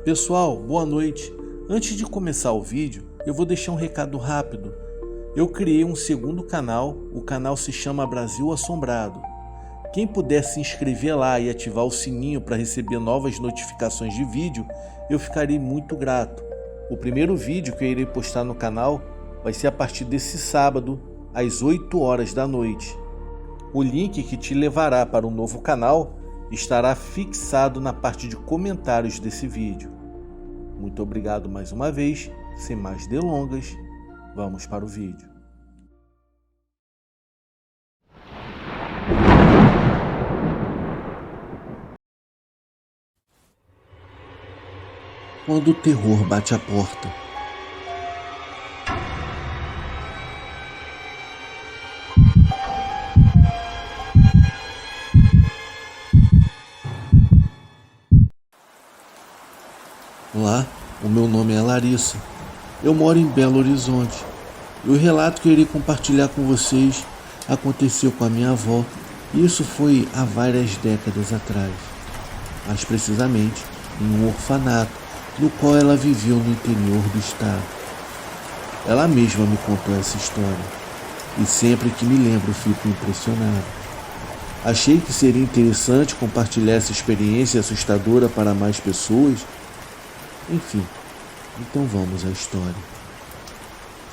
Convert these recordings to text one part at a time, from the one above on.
Pessoal, boa noite. Antes de começar o vídeo, eu vou deixar um recado rápido. Eu criei um segundo canal, o canal se chama Brasil Assombrado. Quem puder se inscrever lá e ativar o sininho para receber novas notificações de vídeo, eu ficarei muito grato. O primeiro vídeo que eu irei postar no canal vai ser a partir desse sábado, às 8 horas da noite. O link que te levará para o novo canal estará fixado na parte de comentários desse vídeo. Muito obrigado mais uma vez, sem mais delongas, vamos para o vídeo. Quando o terror bate a porta. Olá, o meu nome é Larissa. Eu moro em Belo Horizonte. E o relato que eu irei compartilhar com vocês aconteceu com a minha avó. E isso foi há várias décadas atrás. Mais precisamente, em um orfanato, no qual ela viveu no interior do estado. Ela mesma me contou essa história. E sempre que me lembro, fico impressionado. Achei que seria interessante compartilhar essa experiência assustadora para mais pessoas. Enfim, então vamos à história.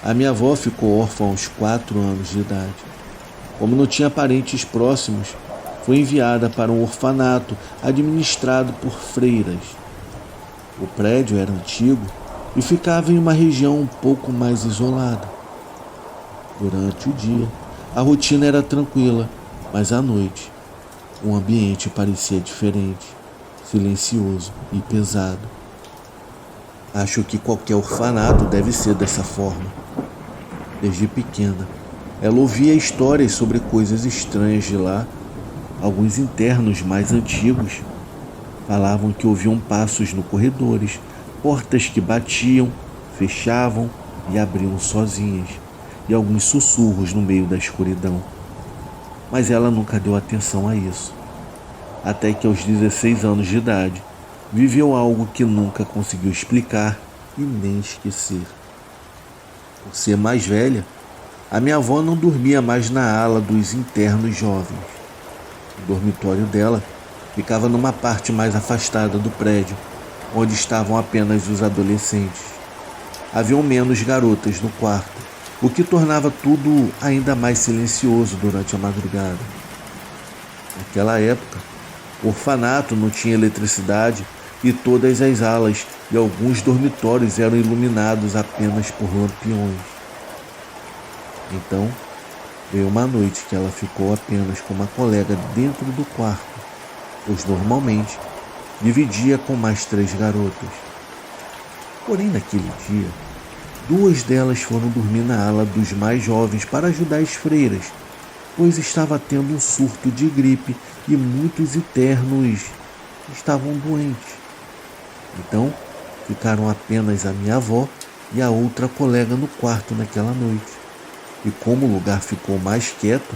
A minha avó ficou órfã aos 4 anos de idade. Como não tinha parentes próximos, foi enviada para um orfanato administrado por freiras. O prédio era antigo e ficava em uma região um pouco mais isolada. Durante o dia, a rotina era tranquila, mas à noite, o ambiente parecia diferente, silencioso e pesado. Acho que qualquer orfanato deve ser dessa forma. Desde pequena, ela ouvia histórias sobre coisas estranhas de lá. Alguns internos mais antigos falavam que ouviam passos nos corredores, portas que batiam, fechavam e abriam sozinhas, e alguns sussurros no meio da escuridão. Mas ela nunca deu atenção a isso. Até que aos 16 anos de idade, viveu algo que nunca conseguiu explicar e nem esquecer. Por ser mais velha, a minha avó não dormia mais na ala dos internos jovens. O dormitório dela ficava numa parte mais afastada do prédio, onde estavam apenas os adolescentes. Haviam menos garotas no quarto, o que tornava tudo ainda mais silencioso durante a madrugada. Naquela época, o orfanato não tinha eletricidade e todas as alas e alguns dormitórios eram iluminados apenas por lampiões. Então, veio uma noite que ela ficou apenas com uma colega dentro do quarto, pois normalmente dividia com mais 3 garotas. Porém, naquele dia, 2 delas foram dormir na ala dos mais jovens para ajudar as freiras, pois estava tendo um surto de gripe e muitos internos estavam doentes. Então, ficaram apenas a minha avó e a outra colega no quarto naquela noite. E como o lugar ficou mais quieto,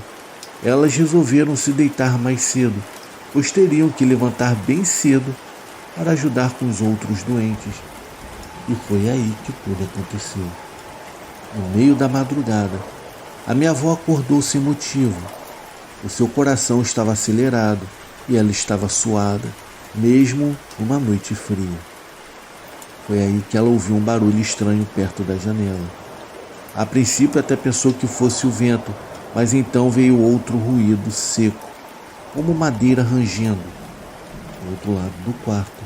elas resolveram se deitar mais cedo, pois teriam que levantar bem cedo para ajudar com os outros doentes. E foi aí que tudo aconteceu. No meio da madrugada, a minha avó acordou sem motivo. O seu coração estava acelerado e ela estava suada, mesmo numa noite fria. Foi aí que ela ouviu um barulho estranho perto da janela. A princípio até pensou que fosse o vento, mas então veio outro ruído seco, como madeira rangendo. Do outro lado do quarto,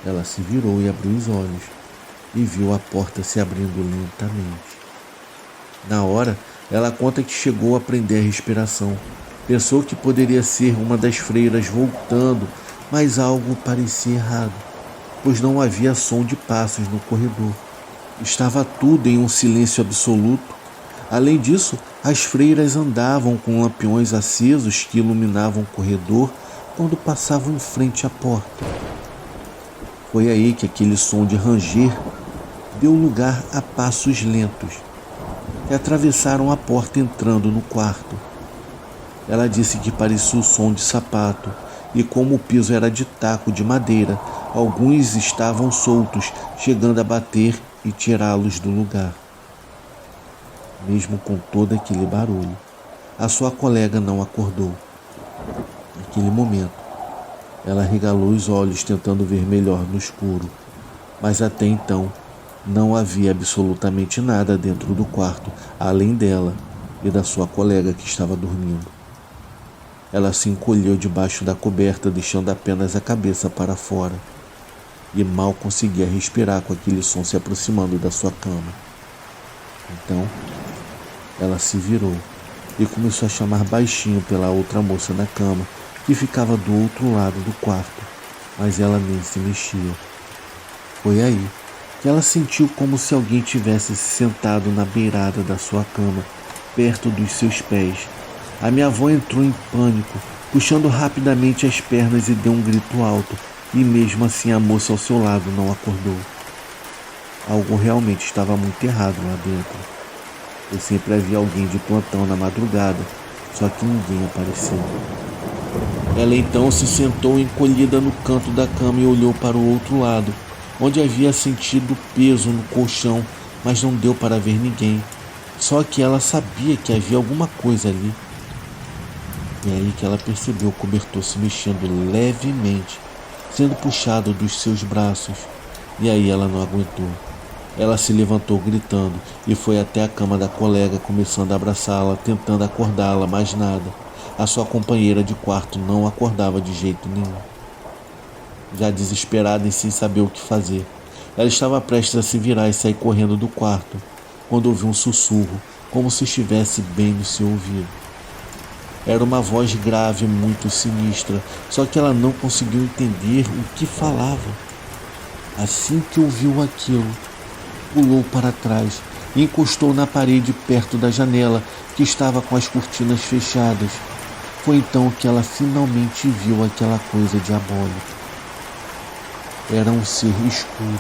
ela se virou e abriu os olhos e viu a porta se abrindo lentamente. Na hora, ela conta que chegou a prender a respiração. Pensou que poderia ser uma das freiras voltando, mas algo parecia errado, pois não havia som de passos no corredor. Estava tudo em um silêncio absoluto. Além disso, as freiras andavam com lampiões acesos que iluminavam o corredor quando passavam em frente à porta. Foi aí que aquele som de ranger deu lugar a passos lentos, que atravessaram a porta entrando no quarto. Ela disse que parecia o som de sapato, e como o piso era de taco de madeira, Alguns estavam soltos, chegando a bater e tirá-los do lugar. Mesmo com todo aquele barulho, a sua colega não acordou. Naquele momento, ela arregalou os olhos tentando ver melhor no escuro, mas até então não havia absolutamente nada dentro do quarto, além dela e da sua colega que estava dormindo. Ela se encolheu debaixo da coberta, deixando apenas a cabeça para fora, e mal conseguia respirar com aquele som se aproximando da sua cama. Então, ela se virou e começou a chamar baixinho pela outra moça na cama, que ficava do outro lado do quarto, mas ela nem se mexia. Foi aí que ela sentiu como se alguém tivesse se sentado na beirada da sua cama, perto dos seus pés. A minha avó entrou em pânico, puxando rapidamente as pernas e deu um grito alto, e mesmo assim a moça ao seu lado não acordou. Algo realmente estava muito errado lá dentro. Eu sempre havia alguém de plantão na madrugada, só que ninguém apareceu. Ela então se sentou encolhida no canto da cama e olhou para o outro lado, onde havia sentido peso no colchão, mas não deu para ver ninguém. Só que ela sabia que havia alguma coisa ali. E é aí que ela percebeu o cobertor se mexendo levemente, sendo puxado dos seus braços. E aí ela não aguentou. Ela se levantou gritando e foi até a cama da colega, começando a abraçá-la, tentando acordá-la, mas nada. A sua companheira de quarto não acordava de jeito nenhum. Já desesperada e sem saber o que fazer, ela estava prestes a se virar e sair correndo do quarto, quando ouviu um sussurro, como se estivesse bem no seu ouvido. Era uma voz grave, muito sinistra, só que ela não conseguiu entender o que falava. Assim que ouviu aquilo, pulou para trás e encostou na parede perto da janela, que estava com as cortinas fechadas. Foi então que ela finalmente viu aquela coisa diabólica. Era um ser escuro,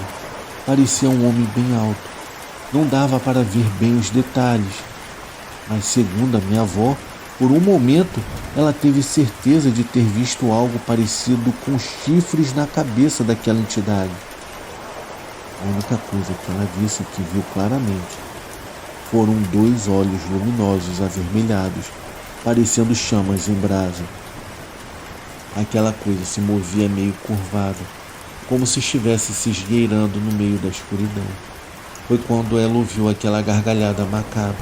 parecia um homem bem alto. Não dava para ver bem os detalhes, mas segundo a minha avó, por um momento ela teve certeza de ter visto algo parecido com chifres na cabeça daquela entidade. A única coisa que ela disse que viu claramente foram 2 olhos luminosos avermelhados, parecendo chamas em brasa. Aquela coisa se movia meio curvada, como se estivesse se esgueirando no meio da escuridão. Foi quando ela ouviu aquela gargalhada macabra,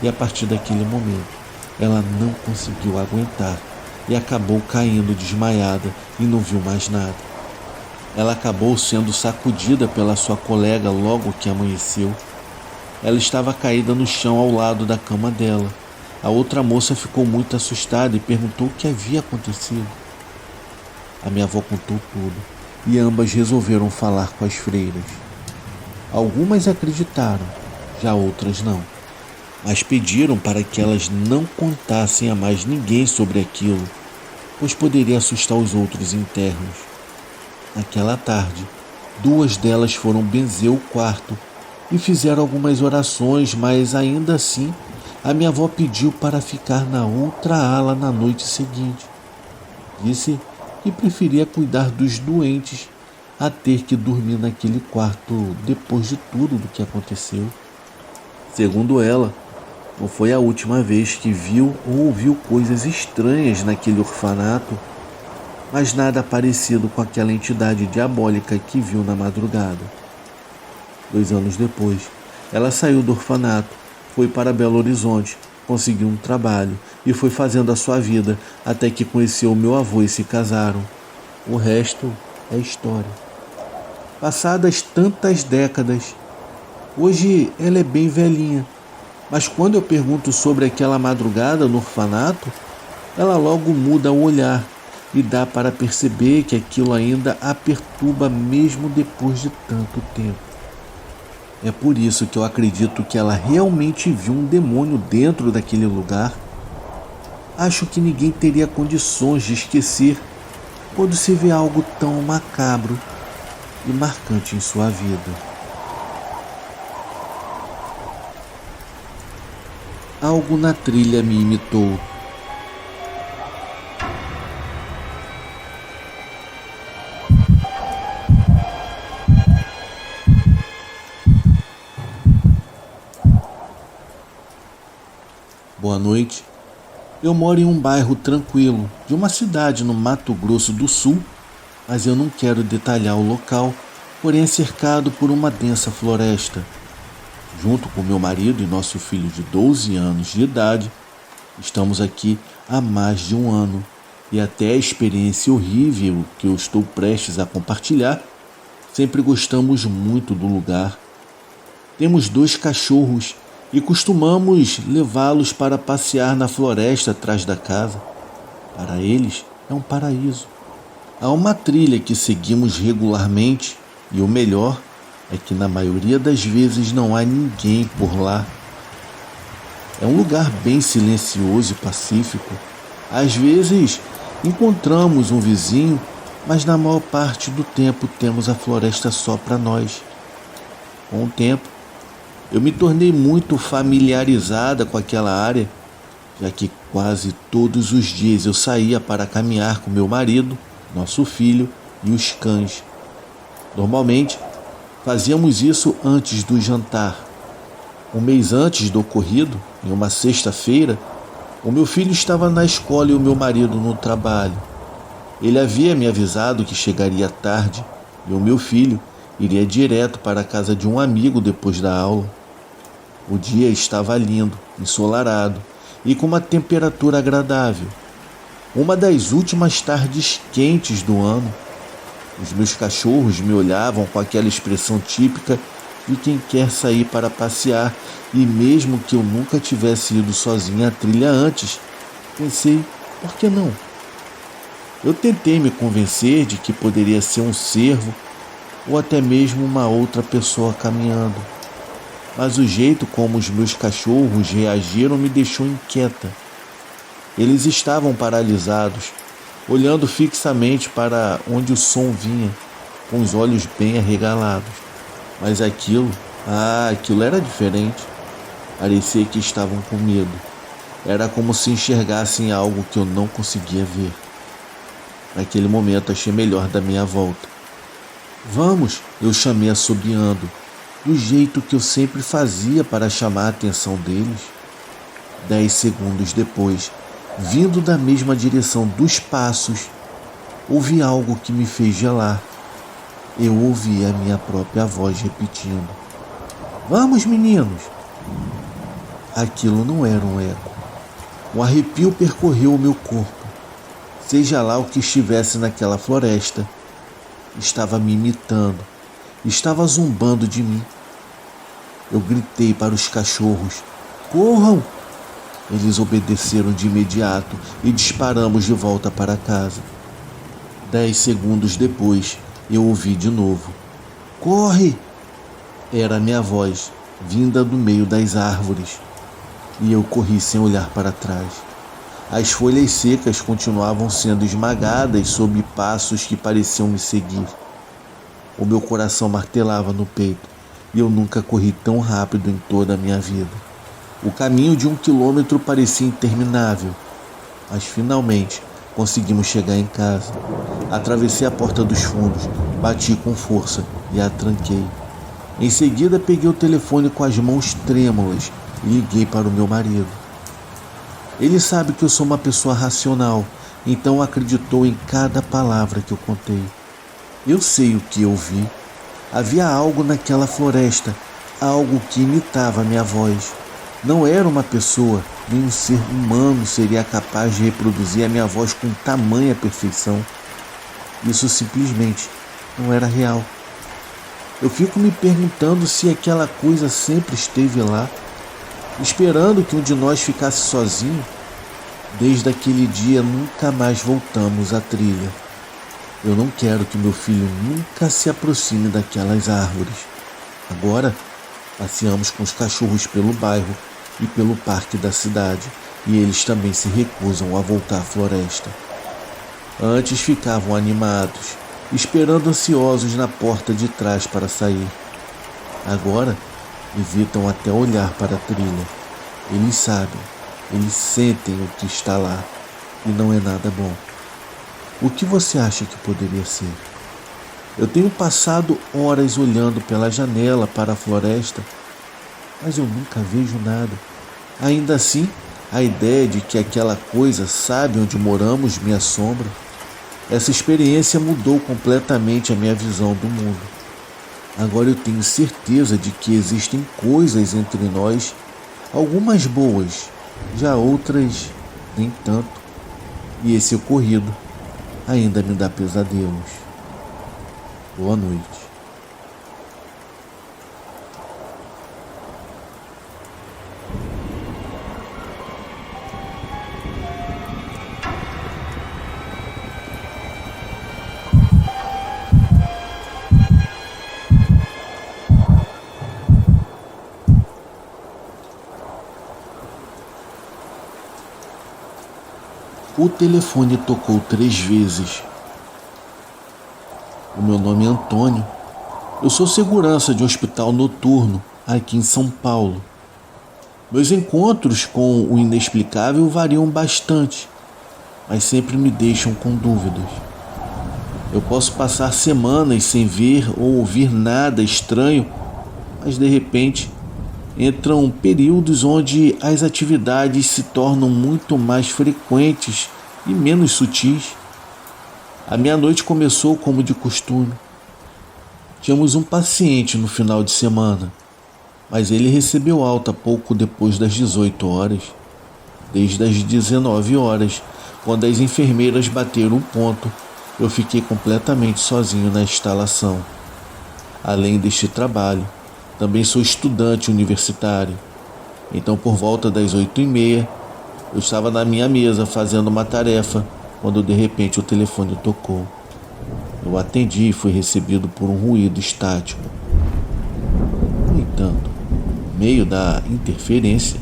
e a partir daquele momento, ela não conseguiu aguentar e acabou caindo desmaiada e não viu mais nada. Ela acabou sendo sacudida pela sua colega logo que amanheceu. Ela estava caída no chão ao lado da cama dela. A outra moça ficou muito assustada e perguntou o que havia acontecido. A minha avó contou tudo e ambas resolveram falar com as freiras. Algumas acreditaram, já outras não, mas pediram para que elas não contassem a mais ninguém sobre aquilo, pois poderia assustar os outros internos. Naquela tarde, 2 delas foram benzer o quarto e fizeram algumas orações, mas ainda assim a minha avó pediu para ficar na outra ala na noite seguinte. Disse que preferia cuidar dos doentes a ter que dormir naquele quarto depois de tudo do que aconteceu. Segundo ela, não foi a última vez que viu ou ouviu coisas estranhas naquele orfanato, mas nada parecido com aquela entidade diabólica que viu na madrugada. 2 anos depois, ela saiu do orfanato, foi para Belo Horizonte, conseguiu um trabalho e foi fazendo a sua vida até que conheceu o meu avô e se casaram. O resto é história. Passadas tantas décadas, hoje ela é bem velhinha, mas quando eu pergunto sobre aquela madrugada no orfanato, ela logo muda o olhar e dá para perceber que aquilo ainda a perturba mesmo depois de tanto tempo. É por isso que eu acredito que ela realmente viu um demônio dentro daquele lugar. Acho que ninguém teria condições de esquecer quando se vê algo tão macabro e marcante em sua vida. Algo na trilha me imitou. Boa noite. Eu moro em um bairro tranquilo, de uma cidade no Mato Grosso do Sul, mas eu não quero detalhar o local, porém é cercado por uma densa floresta. Junto com meu marido e nosso filho de 12 anos de idade, estamos aqui há mais de um ano e até a experiência horrível que eu estou prestes a compartilhar, sempre gostamos muito do lugar. Temos 2 cachorros e costumamos levá-los para passear na floresta atrás da casa. Para eles é um paraíso. Há uma trilha que seguimos regularmente e o melhor é que na maioria das vezes não há ninguém por lá. É um lugar bem silencioso e pacífico. Às vezes encontramos um vizinho, mas na maior parte do tempo temos a floresta só para nós. Com o tempo, eu me tornei muito familiarizada com aquela área, já que quase todos os dias eu saía para caminhar com meu marido, nosso filho e os cães. Normalmente, fazíamos isso antes do jantar. Um mês antes do ocorrido, em uma sexta-feira, o meu filho estava na escola e o meu marido no trabalho. Ele havia me avisado que chegaria tarde e o meu filho iria direto para a casa de um amigo depois da aula. O dia estava lindo, ensolarado e com uma temperatura agradável. Uma das últimas tardes quentes do ano. Os meus cachorros me olhavam com aquela expressão típica de quem quer sair para passear, e mesmo que eu nunca tivesse ido sozinha à trilha antes, pensei, por que não? Eu tentei me convencer de que poderia ser um cervo ou até mesmo uma outra pessoa caminhando. Mas o jeito como os meus cachorros reagiram me deixou inquieta. Eles estavam paralisados, olhando fixamente para onde o som vinha, com os olhos bem arregalados. Mas aquilo era diferente. Parecia que estavam com medo. Era como se enxergassem algo que eu não conseguia ver. Naquele momento achei melhor dar minha volta. Vamos, eu chamei assobiando, do jeito que eu sempre fazia para chamar a atenção deles. 10 segundos depois, vindo da mesma direção dos passos, ouvi algo que me fez gelar. Eu ouvi a minha própria voz repetindo: vamos, meninos! Aquilo não era um eco. Um arrepio percorreu o meu corpo. Seja lá o que estivesse naquela floresta, estava me imitando, estava zombando de mim. Eu gritei para os cachorros: corram! Eles obedeceram de imediato e disparamos de volta para casa. 10 segundos depois, eu ouvi de novo: corre! Era a minha voz, vinda do meio das árvores. E eu corri sem olhar para trás. As folhas secas continuavam sendo esmagadas sob passos que pareciam me seguir. O meu coração martelava no peito e eu nunca corri tão rápido em toda a minha vida. O caminho de 1 quilômetro parecia interminável, mas finalmente conseguimos chegar em casa. Atravessei a porta dos fundos, bati com força e a tranquei. Em seguida peguei o telefone com as mãos trêmulas e liguei para o meu marido. Ele sabe que eu sou uma pessoa racional, então acreditou em cada palavra que eu contei. Eu sei o que eu vi. Havia algo naquela floresta, algo que imitava a minha voz. Não era uma pessoa, nem um ser humano seria capaz de reproduzir a minha voz com tamanha perfeição. Isso simplesmente não era real. Eu fico me perguntando se aquela coisa sempre esteve lá, esperando que um de nós ficasse sozinho. Desde aquele dia nunca mais voltamos à trilha. Eu não quero que meu filho nunca se aproxime daquelas árvores. Agora, passeamos com os cachorros pelo bairro e pelo parque da cidade, e eles também se recusam a voltar à floresta. Antes ficavam animados, esperando ansiosos na porta de trás para sair. Agora, evitam até olhar para a trilha. Eles sabem, eles sentem o que está lá, e não é nada bom. O que você acha que poderia ser? Eu tenho passado horas olhando pela janela para a floresta, mas eu nunca vejo nada. Ainda assim, A ideia de que aquela coisa sabe onde moramos me assombra. Essa experiência mudou completamente a minha visão do mundo. Agora eu tenho certeza de que existem coisas entre nós, algumas boas, já outras nem tanto. E esse ocorrido ainda me dá pesadelos. Boa noite. O telefone tocou 3 vezes. O meu nome é Antônio. Eu sou segurança de um hospital noturno aqui em São Paulo. Meus encontros com o inexplicável variam bastante, mas sempre me deixam com dúvidas. Eu posso passar semanas sem ver ou ouvir nada estranho, mas de repente entram períodos onde as atividades se tornam muito mais frequentes e menos sutis. A minha noite começou como de costume. Tínhamos um paciente no final de semana, mas ele recebeu alta pouco depois das 18 horas. Desde as 19 horas, quando as enfermeiras bateram o ponto, eu fiquei completamente sozinho na instalação. Além deste trabalho, também sou estudante universitário. Então, por volta das 8h30, eu estava na minha mesa fazendo uma tarefa, quando de repente o telefone tocou. Eu atendi e fui recebido por um ruído estático. No entanto, no meio da interferência,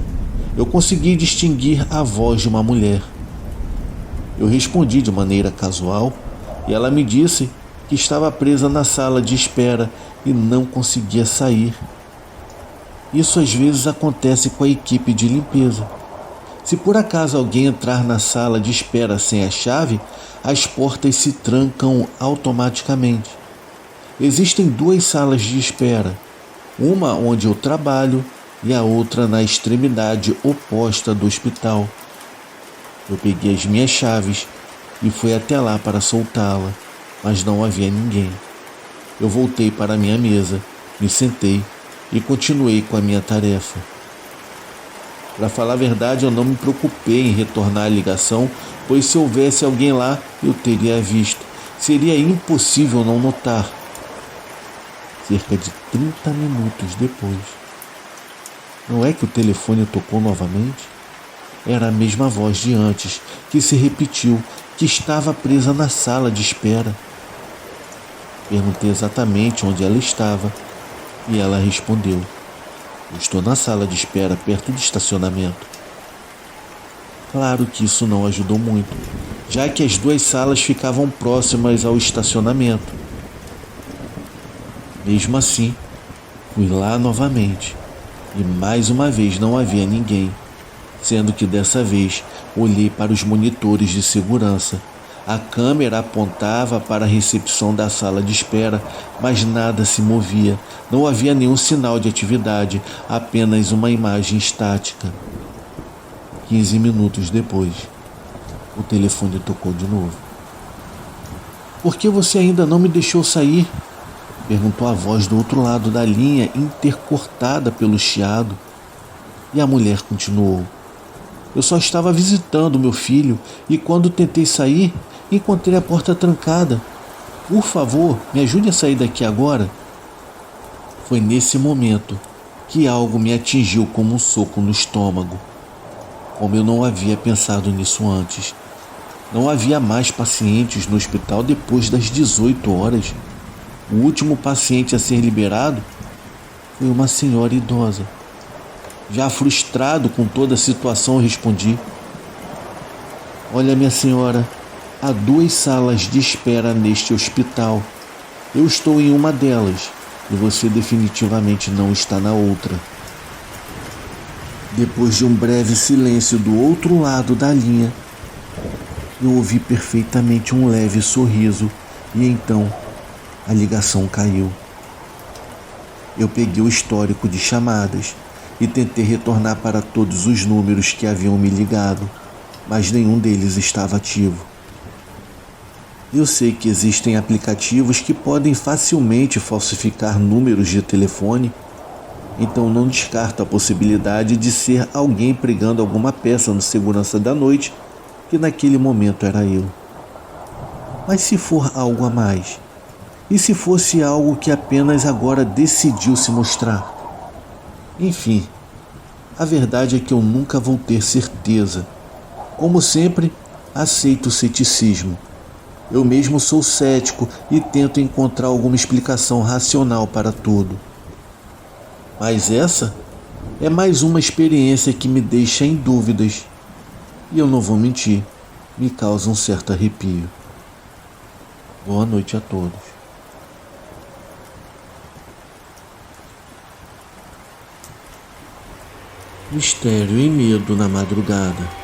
eu consegui distinguir a voz de uma mulher. Eu respondi de maneira casual e ela me disse que estava presa na sala de espera e não conseguia sair. Isso às vezes acontece com a equipe de limpeza. Se por acaso alguém entrar na sala de espera sem a chave, as portas se trancam automaticamente. Existem 2 salas de espera, uma onde eu trabalho e a outra na extremidade oposta do hospital. Eu peguei as minhas chaves e fui até lá para soltá-la, mas não havia ninguém. Eu voltei para a minha mesa, me sentei e continuei com a minha tarefa. Para falar a verdade, eu não me preocupei em retornar a ligação, pois se houvesse alguém lá, eu teria visto. Seria impossível não notar. Cerca de 30 minutos depois, não é que o telefone tocou novamente? Era a mesma voz de antes, que se repetiu, que estava presa na sala de espera. Perguntei exatamente onde ela estava e ela respondeu: eu estou na sala de espera perto do estacionamento. Claro que isso não ajudou muito, já que as 2 salas ficavam próximas ao estacionamento. Mesmo assim, fui lá novamente e mais uma vez não havia ninguém, sendo que dessa vez olhei para os monitores de segurança. A câmera apontava para a recepção da sala de espera, mas nada se movia. Não havia nenhum sinal de atividade, apenas uma imagem estática. 15 minutos depois, o telefone tocou de novo. Por que você ainda não me deixou sair? Perguntou a voz do outro lado da linha, intercortada pelo chiado. E a mulher continuou: eu só estava visitando meu filho e quando tentei sair, encontrei a porta trancada. Por favor, me ajude a sair daqui agora. Foi nesse momento que algo me atingiu como um soco no estômago. Como eu não havia pensado nisso antes. Não havia mais pacientes no hospital depois das 18 horas. O último paciente a ser liberado foi uma senhora idosa. Já frustrado com toda a situação, eu respondi: olha, minha senhora, há 2 salas de espera neste hospital. Eu estou em uma delas e você definitivamente não está na outra. Depois de um breve silêncio do outro lado da linha, eu ouvi perfeitamente um leve sorriso e então a ligação caiu. Eu peguei o histórico de chamadas e tentei retornar para todos os números que haviam me ligado, mas nenhum deles estava ativo. Eu sei que existem aplicativos que podem facilmente falsificar números de telefone, então não descarto a possibilidade de ser alguém pregando alguma peça no Segurança da Noite, que naquele momento era eu. Mas se for algo a mais? E se fosse algo que apenas agora decidiu se mostrar? Enfim, a verdade é que eu nunca vou ter certeza. Como sempre, aceito o ceticismo. Eu mesmo sou cético e tento encontrar alguma explicação racional para tudo. Mas essa é mais uma experiência que me deixa em dúvidas. E eu não vou mentir, me causa um certo arrepio. Boa noite a todos. Mistério e medo na madrugada.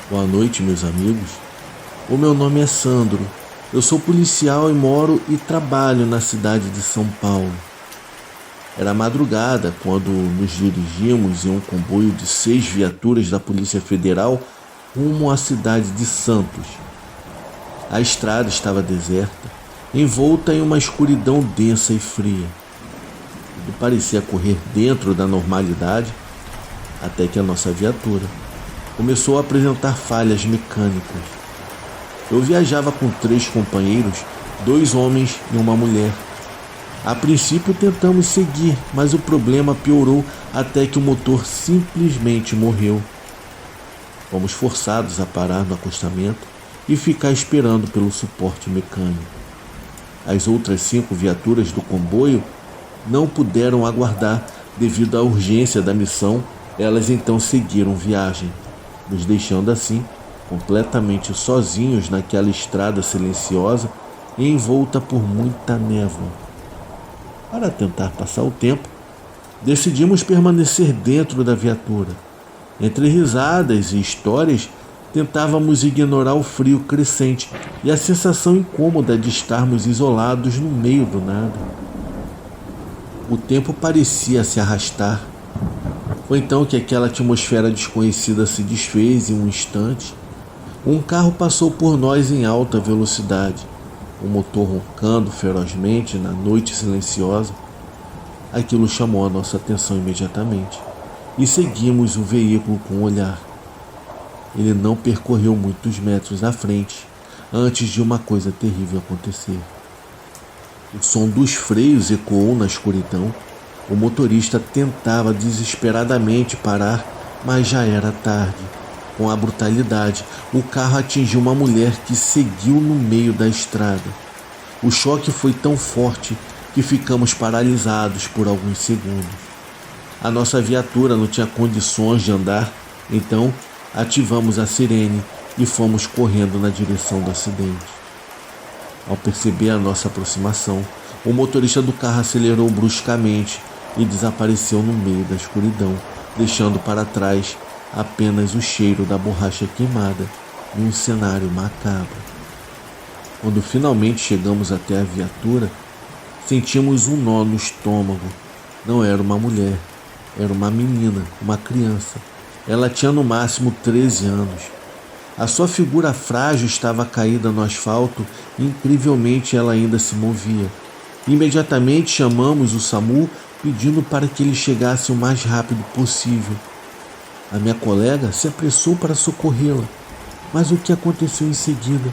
Boa noite, meus amigos. O meu nome é Sandro. Eu sou policial e moro e trabalho na cidade de São Paulo. Era madrugada quando nos dirigimos em um comboio de 6 viaturas da Polícia Federal rumo à cidade de Santos. A estrada estava deserta, envolta em uma escuridão densa e fria. Tudo parecia correr dentro da normalidade, até que a nossa viatura começou a apresentar falhas mecânicas. Eu viajava com 3 companheiros, 2 homens e uma mulher. A princípio tentamos seguir, mas o problema piorou até que o motor simplesmente morreu. Fomos forçados a parar no acostamento e ficar esperando pelo suporte mecânico. As outras 5 viaturas do comboio não puderam aguardar devido à urgência da missão. Elas então seguiram viagem, nos deixando assim completamente sozinhos naquela estrada silenciosa e envolta por muita névoa. Para tentar passar o tempo, decidimos permanecer dentro da viatura. Entre risadas e histórias, tentávamos ignorar o frio crescente e a sensação incômoda de estarmos isolados no meio do nada. O tempo parecia se arrastar. Foi então que aquela atmosfera desconhecida se desfez em um instante. Um carro passou por nós em alta velocidade, o motor roncando ferozmente na noite silenciosa. Aquilo chamou a nossa atenção imediatamente e seguimos o veículo com o olhar. Ele não percorreu muitos metros à frente antes de uma coisa terrível acontecer. O som dos freios ecoou na escuridão. O motorista tentava desesperadamente parar, mas já era tarde. Com a brutalidade, o carro atingiu uma mulher que seguiu no meio da estrada. O choque foi tão forte que ficamos paralisados por alguns segundos. A nossa viatura não tinha condições de andar, então ativamos a sirene e fomos correndo na direção do acidente. Ao perceber a nossa aproximação, o motorista do carro acelerou bruscamente e desapareceu no meio da escuridão, deixando para trás apenas o cheiro da borracha queimada e um cenário macabro. Quando finalmente chegamos até a viatura, sentimos um nó no estômago. Não era uma mulher, era uma menina, uma criança. Ela tinha no máximo 13 anos. A sua figura frágil estava caída no asfalto e incrivelmente ela ainda se movia. Imediatamente chamamos o SAMU pedindo para que ele chegasse o mais rápido possível. A minha colega se apressou para socorrê-la, mas o que aconteceu em seguida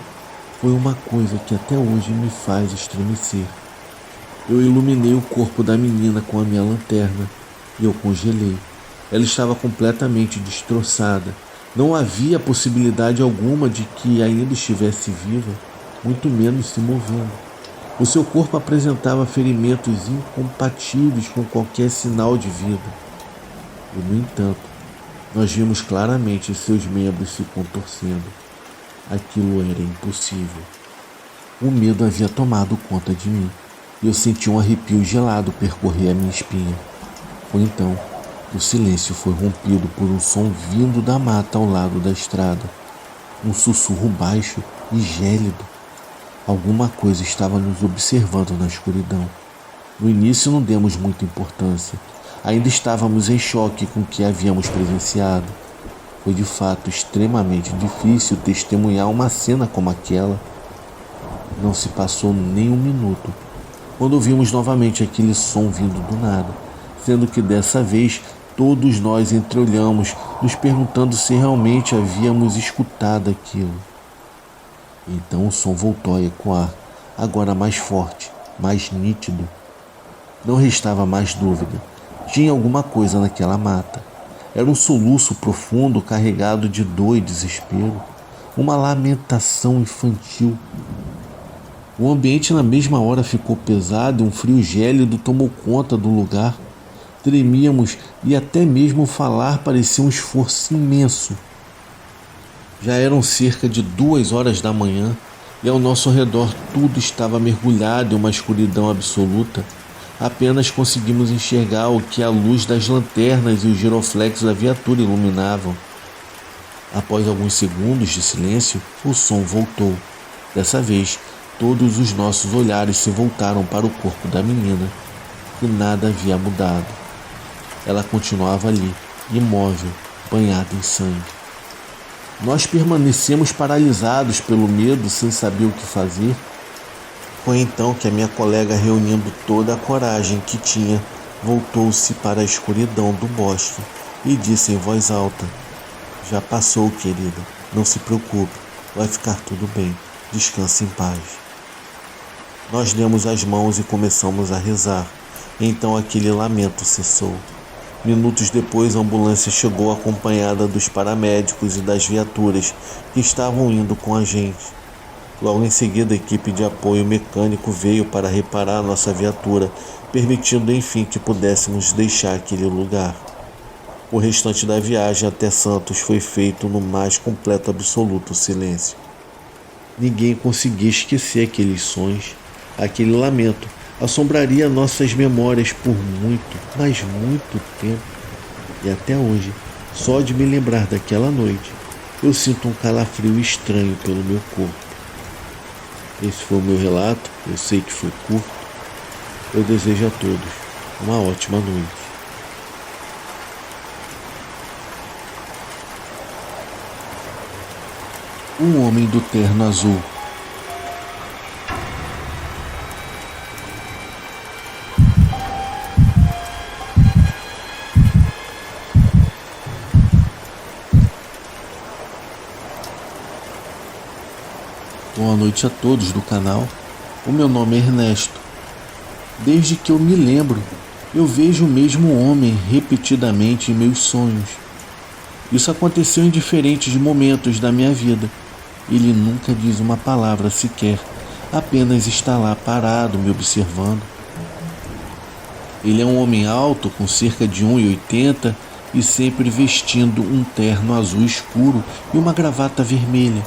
foi uma coisa que até hoje me faz estremecer. Eu iluminei o corpo da menina com a minha lanterna e eu congelei. Ela estava completamente destroçada. Não havia possibilidade alguma de que ainda estivesse viva, muito menos se movendo. O seu corpo apresentava ferimentos incompatíveis com qualquer sinal de vida. E, no entanto, nós vimos claramente seus membros se contorcendo. Aquilo era impossível. O medo havia tomado conta de mim e eu senti um arrepio gelado percorrer a minha espinha. Foi então O silêncio foi rompido por um som vindo da mata ao lado da estrada. Um sussurro baixo e gélido. Alguma coisa estava nos observando na escuridão. No início não demos muita importância. Ainda estávamos em choque com o que havíamos presenciado. Foi de fato extremamente difícil testemunhar uma cena como aquela. Não se passou nem um minuto quando ouvimos novamente aquele som vindo do nada, sendo que dessa vez todos nós entreolhamos, nos perguntando se realmente havíamos escutado aquilo. Então o som voltou a ecoar, agora mais forte, mais nítido. Não restava mais dúvida. Tinha alguma coisa naquela mata. Era um soluço profundo carregado de dor e desespero, uma lamentação infantil. O ambiente na mesma hora ficou pesado e um frio gélido tomou conta do lugar. Tremíamos e até mesmo falar parecia um esforço imenso. Já eram cerca de 2 horas da manhã e ao nosso redor tudo estava mergulhado em uma escuridão absoluta. Apenas conseguimos enxergar o que a luz das lanternas e os giroflexos da viatura iluminavam. Após alguns segundos de silêncio, o som voltou. Dessa vez, todos os nossos olhares se voltaram para o corpo da menina, e nada havia mudado. Ela continuava ali, imóvel, banhada em sangue. Nós permanecemos paralisados pelo medo, sem saber o que fazer. Foi então que a minha colega, reunindo toda a coragem que tinha, voltou-se para a escuridão do bosque e disse em voz alta: "Já passou, querida. Não se preocupe. Vai ficar tudo bem. Descanse em paz." Nós demos as mãos e começamos a rezar. Então aquele lamento cessou. Minutos depois, a ambulância chegou acompanhada dos paramédicos e das viaturas que estavam indo com a gente. Logo em seguida, a equipe de apoio mecânico veio para reparar nossa viatura, permitindo enfim que pudéssemos deixar aquele lugar. O restante da viagem até Santos foi feito no mais completo absoluto silêncio. Ninguém conseguia esquecer aqueles sons. Aquele lamento assombraria nossas memórias por muito, mas muito tempo. E até hoje, só de me lembrar daquela noite, eu sinto um calafrio estranho pelo meu corpo. Esse foi o meu relato. Eu sei que foi curto. Eu desejo a todos uma ótima noite. O homem do terno azul. Boa noite a todos do canal. O meu nome é Ernesto. Desde que eu me lembro, eu vejo o mesmo homem repetidamente em meus sonhos. Isso aconteceu em diferentes momentos da minha vida. Ele nunca diz uma palavra sequer, apenas está lá parado me observando. Ele é um homem alto, com cerca de 1,80 e sempre vestindo um terno azul escuro e uma gravata vermelha.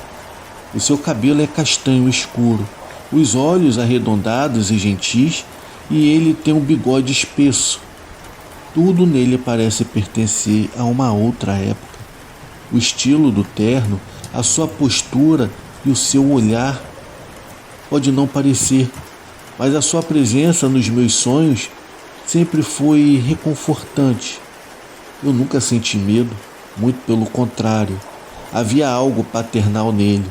O seu cabelo é castanho escuro, os olhos arredondados e gentis, e ele tem um bigode espesso. Tudo nele parece pertencer a uma outra época. O estilo do terno, a sua postura e o seu olhar pode não parecer, mas a sua presença nos meus sonhos sempre foi reconfortante. Eu nunca senti medo, muito pelo contrário, havia algo paternal nele.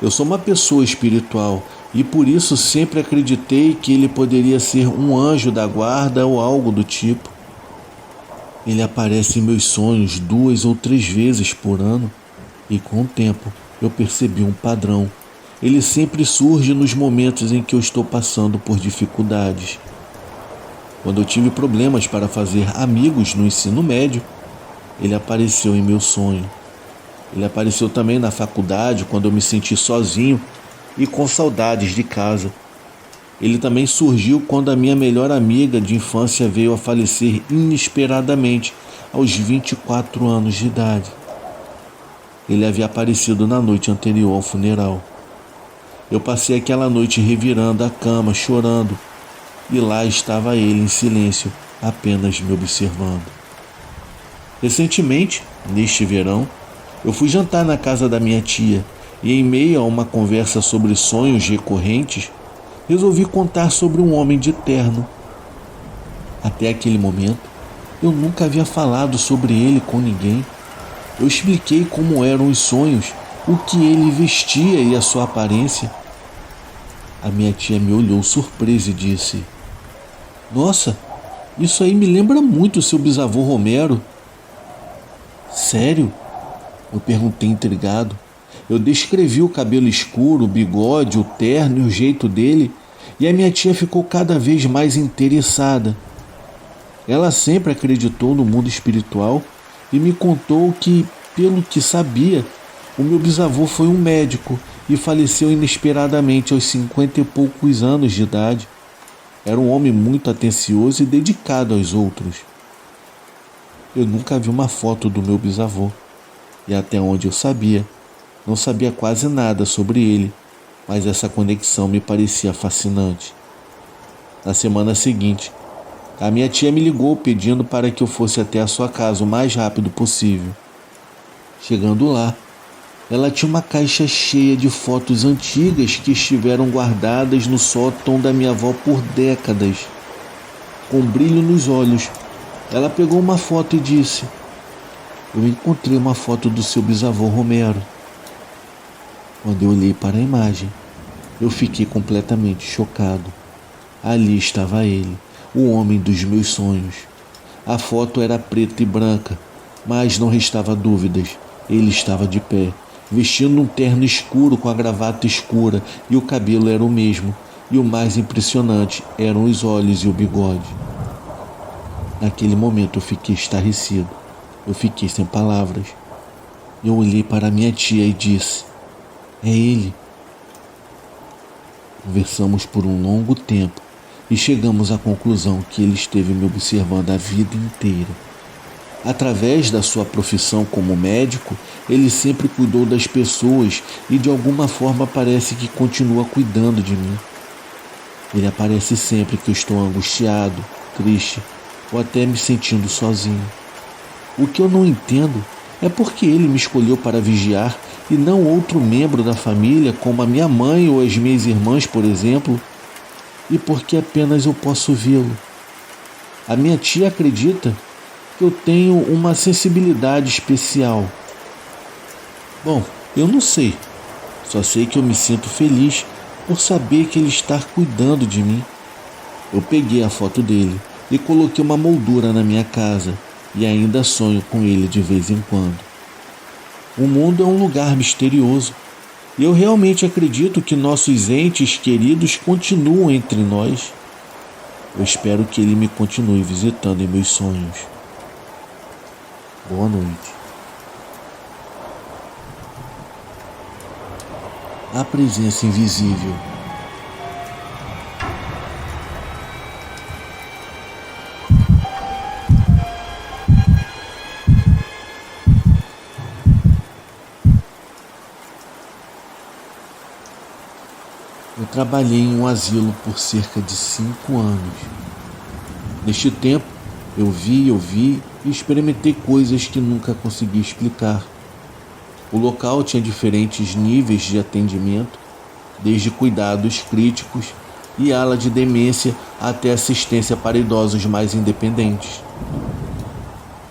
Eu sou uma pessoa espiritual e por isso sempre acreditei que ele poderia ser um anjo da guarda ou algo do tipo. Ele aparece em meus sonhos 2 ou 3 vezes por ano e com o tempo eu percebi um padrão. Ele sempre surge nos momentos em que eu estou passando por dificuldades. Quando eu tive problemas para fazer amigos no ensino médio, ele apareceu em meu sonho. Ele apareceu também na faculdade quando eu me senti sozinho e com saudades de casa. Ele também surgiu quando a minha melhor amiga de infância veio a falecer inesperadamente aos 24 anos de idade. Ele havia aparecido na noite anterior ao funeral. Eu passei aquela noite revirando a cama, chorando, e lá estava ele em silêncio, apenas me observando. Recentemente, neste verão, eu fui jantar na casa da minha tia e, em meio a uma conversa sobre sonhos recorrentes, resolvi contar sobre um homem de terno. Até aquele momento, eu nunca havia falado sobre ele com ninguém. Eu expliquei como eram os sonhos, o que ele vestia e a sua aparência. A minha tia me olhou surpresa e disse: "Nossa, isso aí me lembra muito o seu bisavô Romero." "Sério?" Eu perguntei intrigado. Eu descrevi o cabelo escuro, o bigode, o terno e o jeito dele, e a minha tia ficou cada vez mais interessada. Ela sempre acreditou no mundo espiritual e me contou que, pelo que sabia, o meu bisavô foi um médico e faleceu inesperadamente aos 50 e poucos anos de idade. Era um homem muito atencioso e dedicado aos outros. Eu nunca vi uma foto do meu bisavô e, até onde eu sabia, não sabia quase nada sobre ele, mas essa conexão me parecia fascinante. Na semana seguinte, a minha tia me ligou pedindo para que eu fosse até a sua casa o mais rápido possível. Chegando lá, ela tinha uma caixa cheia de fotos antigas que estiveram guardadas no sótão da minha avó por décadas. Com brilho nos olhos, ela pegou uma foto e disse: "Eu encontrei uma foto do seu bisavô Romero." Quando eu olhei para a imagem, eu fiquei completamente chocado. Ali estava ele, o homem dos meus sonhos. A foto era preta e branca, mas não restava dúvidas. Ele estava de pé, vestindo um terno escuro com a gravata escura, e o cabelo era o mesmo. E o mais impressionante eram os olhos e o bigode. Naquele momento eu fiquei estarrecido. Eu fiquei sem palavras. Eu olhei para minha tia e disse: "É ele." Conversamos por um longo tempo e chegamos à conclusão que ele esteve me observando a vida inteira. Através da sua profissão como médico, ele sempre cuidou das pessoas e de alguma forma parece que continua cuidando de mim. Ele aparece sempre que eu estou angustiado, triste ou até me sentindo sozinho. O que eu não entendo é porque ele me escolheu para vigiar e não outro membro da família, como a minha mãe ou as minhas irmãs, por exemplo, e porque apenas eu posso vê-lo. A minha tia acredita que eu tenho uma sensibilidade especial. Bom, eu não sei. Só sei que eu me sinto feliz por saber que ele está cuidando de mim. Eu peguei a foto dele e coloquei uma moldura na minha casa e ainda sonho com ele de vez em quando. O mundo é um lugar misterioso e eu realmente acredito que nossos entes queridos continuam entre nós. Eu espero que ele me continue visitando em meus sonhos. Boa noite. A presença invisível. Eu trabalhei em um asilo por cerca de 5 anos. Neste tempo, eu vi e experimentei coisas que nunca consegui explicar. O local tinha diferentes níveis de atendimento, desde cuidados críticos e ala de demência até assistência para idosos mais independentes.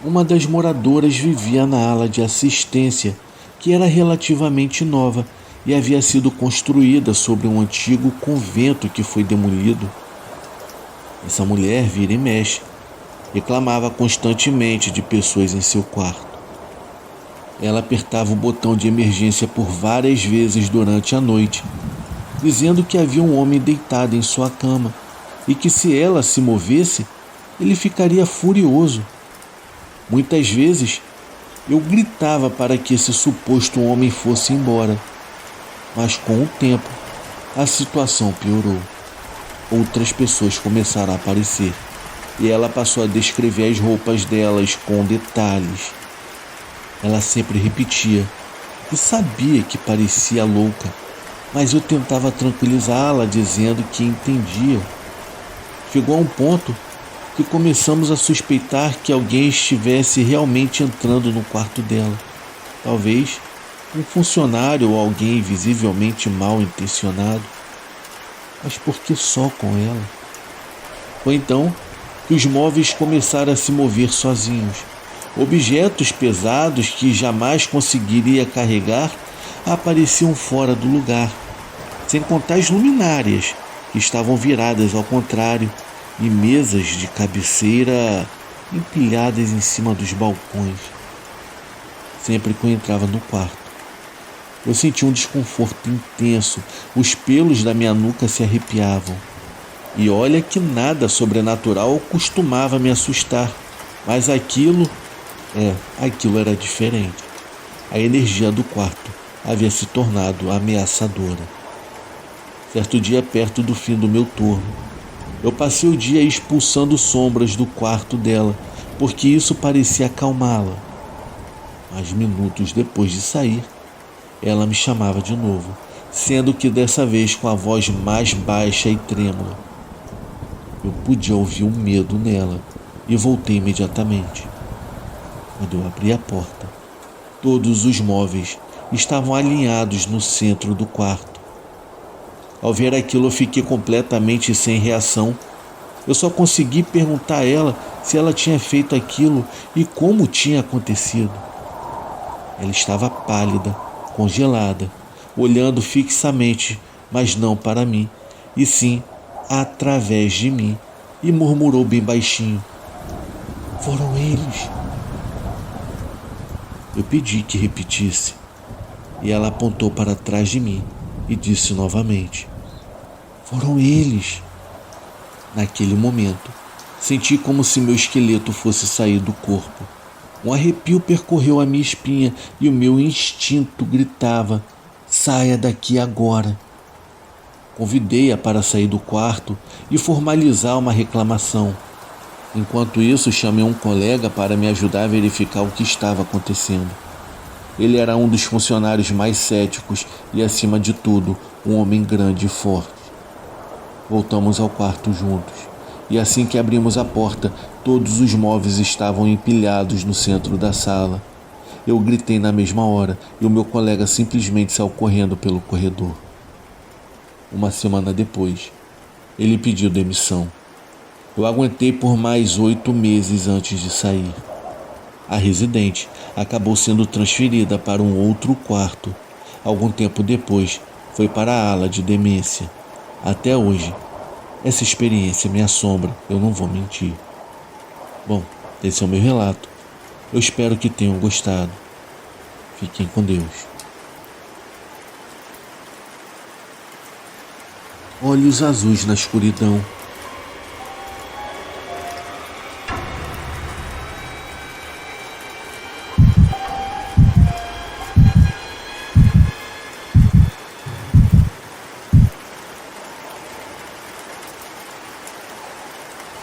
Uma das moradoras vivia na ala de assistência, que era relativamente nova e havia sido construída sobre um antigo convento que foi demolido. Essa mulher vira e mexe, reclamava constantemente de pessoas em seu quarto. Ela apertava o botão de emergência por várias vezes durante a noite, dizendo que havia um homem deitado em sua cama e que se ela se movesse, ele ficaria furioso. Muitas vezes, eu gritava para que esse suposto homem fosse embora, mas com o tempo, a situação piorou. Outras pessoas começaram a aparecer e ela passou a descrever as roupas delas com detalhes. Ela sempre repetia e sabia que parecia louca, mas eu tentava tranquilizá-la dizendo que entendia. Chegou a um ponto que começamos a suspeitar que alguém estivesse realmente entrando no quarto dela. Talvez um funcionário ou alguém visivelmente mal intencionado. Mas por que só com ela? Foi então que os móveis começaram a se mover sozinhos. Objetos pesados que jamais conseguiria carregar apareciam fora do lugar, sem contar as luminárias, que estavam viradas ao contrário, e mesas de cabeceira empilhadas em cima dos balcões. Sempre que eu entrava no quarto, eu sentia um desconforto intenso, os pelos da minha nuca se arrepiavam. E olha que nada sobrenatural costumava me assustar, mas aquilo era diferente. A energia do quarto havia se tornado ameaçadora. Certo dia, perto do fim do meu turno, eu passei o dia expulsando sombras do quarto dela, porque isso parecia acalmá-la. Mas minutos depois de sair, ela me chamava de novo, sendo que dessa vez com a voz mais baixa e trêmula. Eu podia ouvir o medo nela e voltei imediatamente. Quando eu abri a porta, todos os móveis estavam alinhados no centro do quarto. Ao ver aquilo, eu fiquei completamente sem reação. Eu só consegui perguntar a ela se ela tinha feito aquilo e como tinha acontecido. Ela estava pálida, congelada, olhando fixamente, mas não para mim, e sim através de mim, e murmurou bem baixinho: "Foram eles." Eu pedi que repetisse, e ela apontou para trás de mim e disse novamente: "Foram eles." Naquele momento, senti como se meu esqueleto fosse sair do corpo. Um arrepio percorreu a minha espinha e o meu instinto gritava: "Saia daqui agora." Convidei-a para sair do quarto e formalizar uma reclamação. Enquanto isso, chamei um colega para me ajudar a verificar o que estava acontecendo. Ele era um dos funcionários mais céticos e, acima de tudo, um homem grande e forte. Voltamos ao quarto juntos, e assim que abrimos a porta, todos os móveis estavam empilhados no centro da sala. Eu gritei na mesma hora e o meu colega simplesmente saiu correndo pelo corredor. Uma semana depois, ele pediu demissão. Eu aguentei por mais 8 meses antes de sair. A residente acabou sendo transferida para um outro quarto. Algum tempo depois, foi para a ala de demência. Até hoje, essa experiência me assombra, eu não vou mentir. Bom, esse é o meu relato. Eu espero que tenham gostado. Fiquem com Deus. Olhos azuis na escuridão.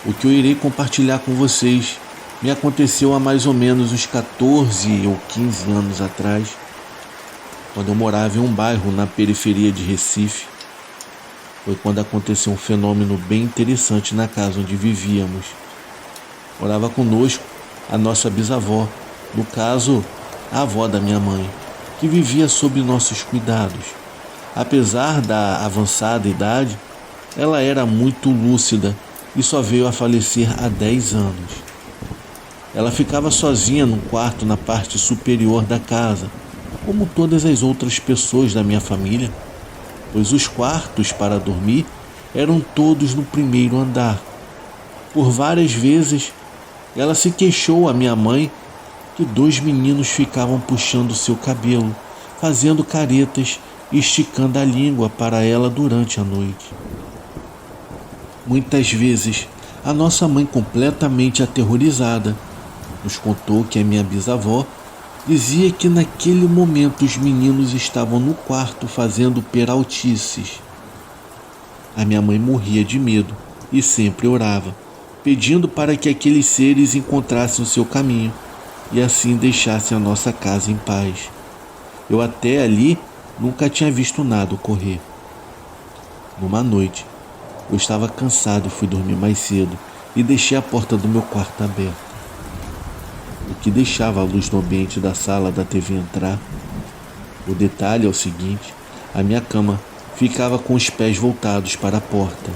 O que eu irei compartilhar com vocês me aconteceu há mais ou menos uns 14 ou 15 anos atrás, quando eu morava em um bairro na periferia de Recife. Foi quando aconteceu um fenômeno bem interessante na casa onde vivíamos. Morava conosco a nossa bisavó, no caso, a avó da minha mãe, que vivia sob nossos cuidados. Apesar da avançada idade, ela era muito lúcida e só veio a falecer há 10 anos. Ela ficava sozinha num quarto na parte superior da casa, como todas as outras pessoas da minha família, pois os quartos para dormir eram todos no primeiro andar. Por várias vezes, ela se queixou à minha mãe que 2 meninos ficavam puxando seu cabelo, fazendo caretas e esticando a língua para ela durante a noite. Muitas vezes, a nossa mãe, completamente aterrorizada, nos contou que a minha bisavó dizia que naquele momento os meninos estavam no quarto fazendo peraltices. A minha mãe morria de medo e sempre orava, pedindo para que aqueles seres encontrassem o seu caminho e assim deixassem a nossa casa em paz. Eu até ali nunca tinha visto nada ocorrer. Numa noite, eu estava cansado e fui dormir mais cedo, e deixei a porta do meu quarto aberta, o que deixava a luz no ambiente da sala da TV entrar. O detalhe é o seguinte: a minha cama ficava com os pés voltados para a porta,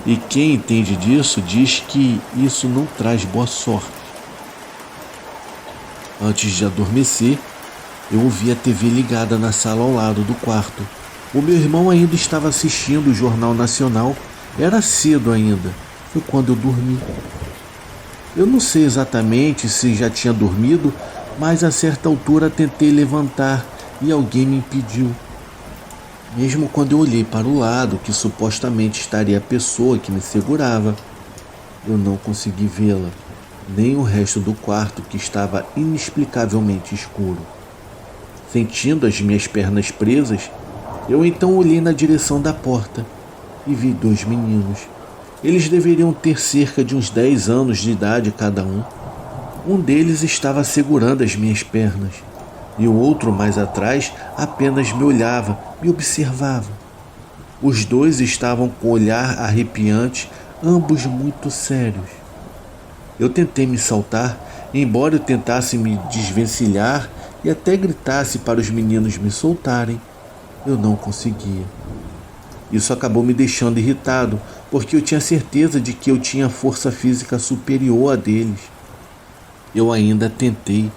e quem entende disso diz que isso não traz boa sorte. Antes de adormecer, eu ouvi a TV ligada na sala ao lado do quarto. O meu irmão ainda estava assistindo o Jornal Nacional. Era cedo ainda. Foi quando eu dormi. Eu não sei exatamente se já tinha dormido, mas a certa altura tentei levantar e alguém me impediu. Mesmo quando eu olhei para o lado, que supostamente estaria a pessoa que me segurava, eu não consegui vê-la, nem o resto do quarto, que estava inexplicavelmente escuro. Sentindo as minhas pernas presas, eu então olhei na direção da porta e vi 2 meninos. Eles deveriam ter cerca de uns 10 anos de idade cada um. Um deles estava segurando as minhas pernas e o outro, mais atrás, apenas me olhava, me observava. Os dois estavam com o olhar arrepiante, ambos muito sérios. Eu tentei me soltar, embora eu tentasse me desvencilhar e até gritasse para os meninos me soltarem, eu não conseguia. Isso acabou me deixando irritado, porque eu tinha certeza de que eu tinha força física superior a deles. Eu ainda tentei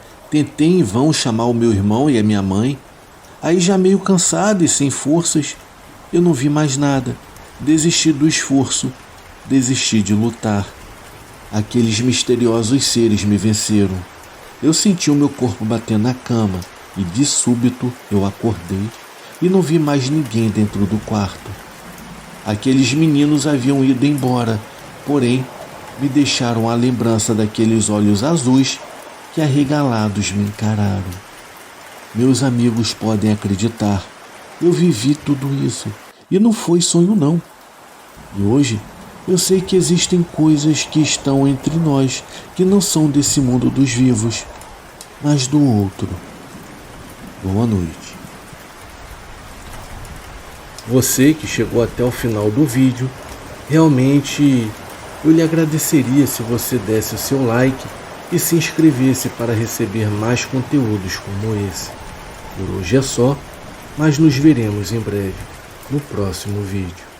em vão chamar o meu irmão e a minha mãe. Aí, já meio cansado e sem forças, eu não vi mais nada. Desisti do esforço, desisti de lutar. Aqueles misteriosos seres me venceram. Eu senti o meu corpo batendo na cama e, de súbito, eu acordei e não vi mais ninguém dentro do quarto. Aqueles meninos haviam ido embora, porém, me deixaram a lembrança daqueles olhos azuis que arregalados me encararam. Meus amigos podem acreditar, eu vivi tudo isso e não foi sonho não. E hoje eu sei que existem coisas que estão entre nós que não são desse mundo dos vivos, mas do outro. Boa noite. Você que chegou até o final do vídeo, realmente eu lhe agradeceria se você desse o seu like e se inscrevesse para receber mais conteúdos como esse. Por hoje é só, mas nos veremos em breve no próximo vídeo.